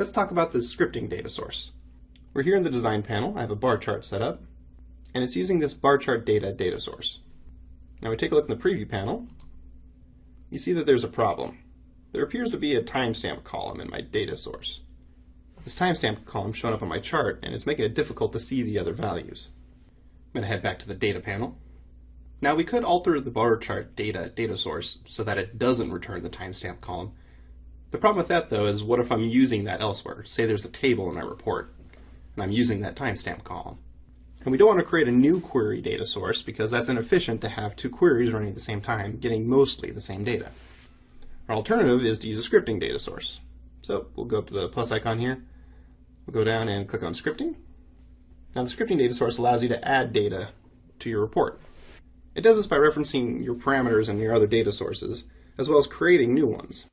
let's talk about the scripting data source. We're here in the design panel. I have a bar chart set up, and it's using this bar chart data source. Now we take a look in the preview panel. You see that there's a problem. There appears to be a timestamp column in my data source. This timestamp column showing up on my chart, and it's making it difficult to see the other values. I'm going to head back to the data panel. Now we could alter the bar chart data source so that it doesn't return the timestamp column. The problem with that, though, is what if I'm using that elsewhere? Say there's a table in my report, and I'm using that timestamp column. And we don't want to create a new query data source because that's inefficient to have two queries running at the same time, getting mostly the same data. Our alternative is to use a scripting data source. So we'll go up to the plus icon here. We'll go down and click on scripting. Now the scripting data source allows you to add data to your report. It does this by referencing your parameters and your other data sources, as well as creating new ones.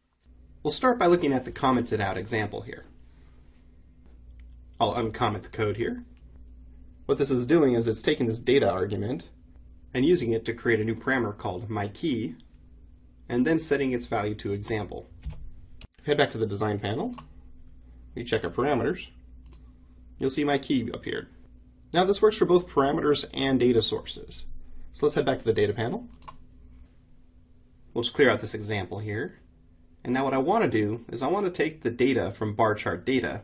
We'll start by looking at the commented out example here. I'll uncomment the code here. What this is doing is it's taking this data argument and using it to create a new parameter called myKey, and then setting its value to example. Head back to the design panel. We check our parameters. You'll see myKey appeared. Now this works for both parameters and data sources. So let's head back to the data panel. We'll just clear out this example here. And now what I want to do is I want to take the data from bar chart data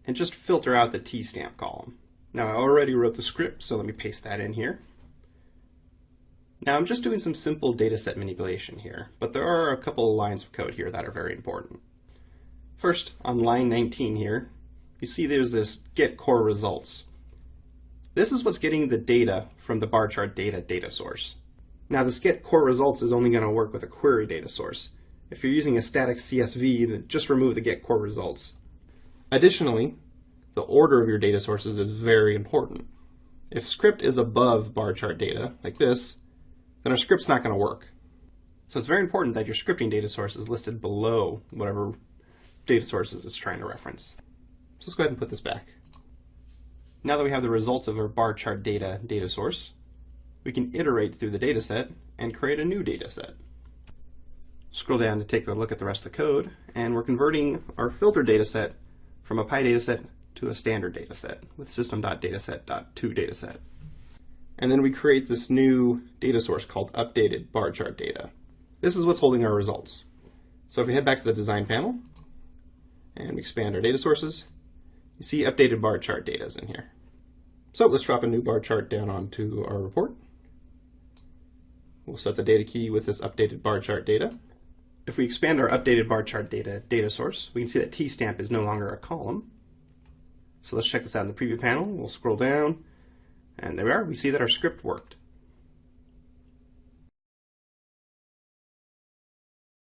and just filter out the tstamp column. Now I already wrote the script, so let me paste that in here. Now I'm just doing some simple data set manipulation here, but there are a couple of lines of code here that are very important. First, on line 19 here, you see there's this get core results. This is what's getting the data from the bar chart data source. Now this get core results is only going to work with a query data source. If you're using a static CSV, then just remove the get core results. Additionally, the order of your data sources is very important. If script is above bar chart data, like this, then our script's not going to work. So it's very important that your scripting data source is listed below whatever data sources it's trying to reference. So let's go ahead and put this back. Now that we have the results of our bar chart data source, we can iterate through the data set and create a new data set. Scroll down to take a look at the rest of the code, and we're converting our filter data set from a PyDataset to a standard data set with system.dataset.to dataset. And then we create this new data source called updated bar chart data. This is what's holding our results. So if we head back to the design panel and we expand our data sources, you see updated bar chart data is in here. So let's drop a new bar chart down onto our report. We'll set the data key with this updated bar chart data. If we expand our updated bar chart data source, we can see that tstamp is no longer a column. So let's check this out in the preview panel. We'll scroll down, and there we are. We see that our script worked.